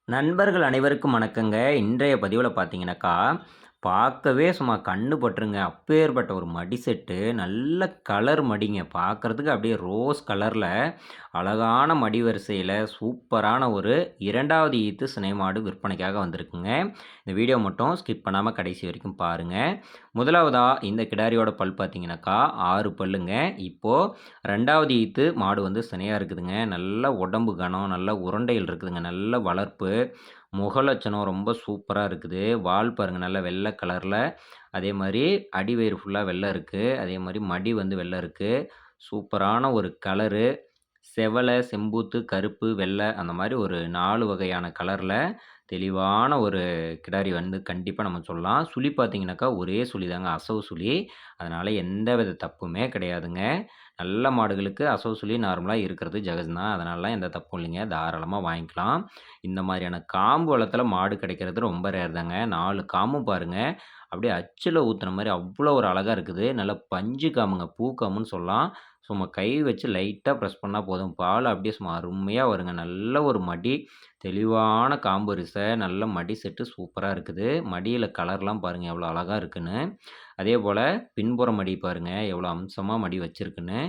நண்பர்கள் அனைவருக்கும் வணக்கங்க. இன்றைய பதிவுல பார்த்தீங்கன்னாக்கா, பார்க்கவே சும்மா கண்ணு பட்டுருங்க. அப்பேற்பட்ட ஒரு மடி செட்டு. நல்ல கலர் மடிங்க. பார்க்கறதுக்கு அப்படியே ரோஸ் கலர்ல அழகான மடி வரிசையில சூப்பரான ஒரு 2வது ஈத்து சினை மாடு விற்பனைக்காக வந்திருக்குங்க. இந்த வீடியோ மட்டும் ஸ்கிப் பண்ணாம கடைசி வரைக்கும் பாருங்க. முதலாவதா இந்த கிடாரியோட பல் பார்த்தீங்கன்னாக்கா 6 பல்லுங்க. இப்போ 2வது ஈத்து மாடு வந்து சினையா இருக்குதுங்க. நல்ல உடம்பு கனம், நல்ல உருண்டைகள் இருக்குதுங்க. நல்ல வளர்ப்பு. முகலட்சணம் ரொம்ப சூப்பரா இருக்குது. வால் பாருங்க நல்ல வெள்ள கலர்ல. அதே மாரி அடிவயிறு ஃபுல்லா வெள்ள இருக்கு. அதே மாரி மடி வந்து வெள்ள இருக்கு. சூப்பரான ஒரு கலரு. செவல, செம்பூத்து, கருப்பு, வெள்ள அந்த மாரி ஒரு 4 வகையான கலர்ல தெளிவான ஒரு கிடாரி வந்து கண்டிப்பா நம்ம சொல்லலாம். சுழி பார்த்தீங்கன்னாக்கா, ஒரே சுழி தாங்க. அசவு சுழி. அதனால எந்தவித தப்புமே கிடையாதுங்க. நல்ல மாடுகளுக்கு அசவு சுழி நார்மலா இருக்கிறது ஜகஜம் தான். அதனாலலாம் எந்த தப்பும் இல்லைங்க. தாராளமா வாங்கிக்கலாம். இந்த மாரியான காம்பு வளத்துல மாடு கிடைக்கிறது ரொம்ப ரேர் தாங்க. 4 காம்பும் பாருங்க, அப்படியே அச்சுல ஊத்துன மாரி அவ்வளோ ஒரு அழகா இருக்குது. நல்ல பஞ்சு காம்புங்க. பூ காம்புன்னு சொல்லலாம். சும்மா கை வச்சு லைட்டா பிரஸ் பண்ணா போதும். பால் அப்படியே சும்மா அருமையா வருங்க. நல்ல ஒரு மடி, தெளிவான காம்பு வரிசை, நல்ல மடி செட்டு சூப்பரா இருக்குது. மடியில கலர்லாம் பாருங்க எவ்வளோ அழகா இருக்குன்னு. அதேபோல பின்புற மடி பாருங்க எவ்வளோ அம்சமா மடி வச்சிருக்குன்னு.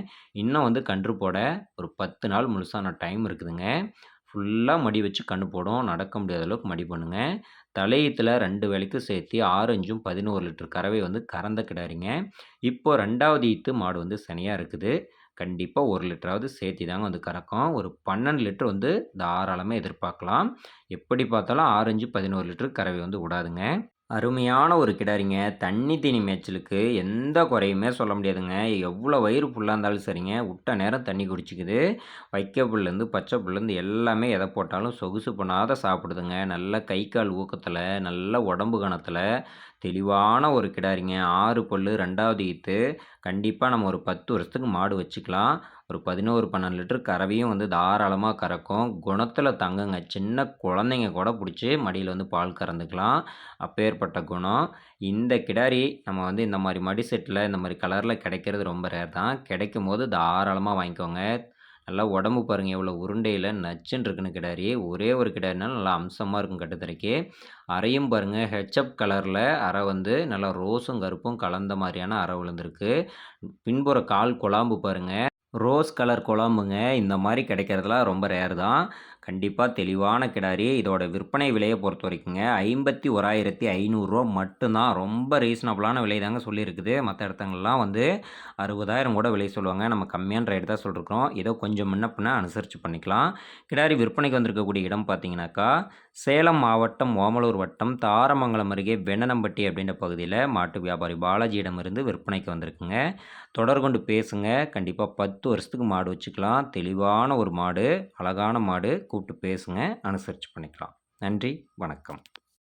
இன்னும் வந்து கன்று போட ஒரு 10 நாள் முழுசான டைம் இருக்குதுங்க. ஃபுல்லா மடி வச்சு கன்று போடும். நடக்க முடியாத அளவுக்கு மடி பண்ணுங்க. தலையீத்துல 2 வேளைக்கும் சேர்த்து 6, 5ம் 11 லிட்டர் கறவை வந்து கறந்த கிடாரிங்க. இப்போ 2வது ஈத்து மாடு வந்து சினையா இருக்குது. கண்டிப்பா 1 லிட்டராவது சேர்த்தி தாங்க வந்து கறக்கும். ஒரு 12 லிட்டர் வந்து தாராளமா எதிர்பார்க்கலாம். எப்படி பார்த்தாலும் 6, 5, 11 லிட்டர் கறவை வந்து விடாதுங்க. அருமையான ஒரு கிடாரிங்க. தண்ணி தீனி மேய்ச்சலுக்கு எந்த குறையுமே சொல்ல முடியாதுங்க. எவ்வளோ வயிறு ஃபுல்லா இருந்தாலும் சரிங்க, விட்ட நேரம் தண்ணி குடிச்சிக்குது. வைக்க புல்லேருந்து, பச்சை புல்லேருந்து எல்லாமே எத போட்டாலும் சொகுசு பண்ணாத சாப்பிடுதுங்க. நல்ல கை, கால் ஊக்கத்தில, நல்ல உடம்பு கனத்தில, தெளிவான ஒரு கிடாரிங்க. 6 பல்லு, 2வது ஈத்து. கண்டிப்பா நம்ம ஒரு 10 வருஷத்துக்கு மாடு வச்சுக்கலாம். ஒரு 11, 12 லிட்டர் கறவையும் வந்து தாராளமா கறக்கும். குணத்தில தங்கங்க. சின்ன குழந்தைங்க கூட புடிச்சு மடியில வந்து பால் கறந்துக்கலாம். அப்பேற்பட்ட குணம். இந்த கிடாரி நம்ம வந்து இந்த மாரி மடி செட்ல, இந்த மாரி கலர்ல கிடைக்கிறது ரொம்ப ரேர் தான். கிடைக்கும்போது தாராளமா வாங்கிக்கோங்க. நல்லா உடம்பு பாருங்க எவ்வளோ உருண்டையில நச்சுன்னு இருக்குன்னு கிடாரி. ஒரே ஒரு கிடாரினாலும் நல்லா அம்சமா இருக்கும் கட்டுத்தரைக்கு. அறையும் பாருங்க ஹெச்எப் கலர்ல அறை வந்து நல்லா ரோஸும், கருப்பும் கலந்த மாரியான அறை விழுந்திருக்கு. பின்புற கால் குழாம்பு பாருங்க. ரோஸ் கலர் குழம்புங்க. இந்த மாரி கிடைக்கிறதுலாம் ரொம்ப ரேர் தான். கண்டிப்பா தெளிவான கிடாரி. இதோட விற்பனை விலைய பொறுத்தவரைக்குங்க, ரூ. 51,500 மட்டும் தான். ரொம்ப ரீசனபிளான விலை தாங்க சொல்லியிருக்குது. மத்த இடத்துங்கலாம் வந்து 60,000 கூட விலை சொல்லுவாங்க. நம்ம கம்மியான ரேட் தான் சொல்லியிருக்கிறோம். ஏதோ கொஞ்சம் முன்ன பின்ன அனுசரிச்சு பண்ணிக்கலாம். கிடாரி விற்பனைக்கு வந்திருக்கக்கூடிய இடம் பார்த்தீங்கன்னாக்கா, சேலம் மாவட்டம், ஓமலூர் வட்டம், தாரமங்கலம் அருகே வெண்ணனம்பட்டி அப்படின்ற பகுதியில மாட்டு வியாபாரி பாலாஜியிடமிருந்து விற்பனைக்கு வந்திருக்குங்க. தொடர்பு கொண்டு பேசுங்க. கண்டிப்பா 10 வருஷத்துக்கு மாடு வச்சுக்கலாம். தெளிவான ஒரு மாடு, அழகான மாடு. கூப்பிட்டு பேசுங்க. அனுசரிச்சு பண்ணிக்கலாம். நன்றி, வணக்கம்.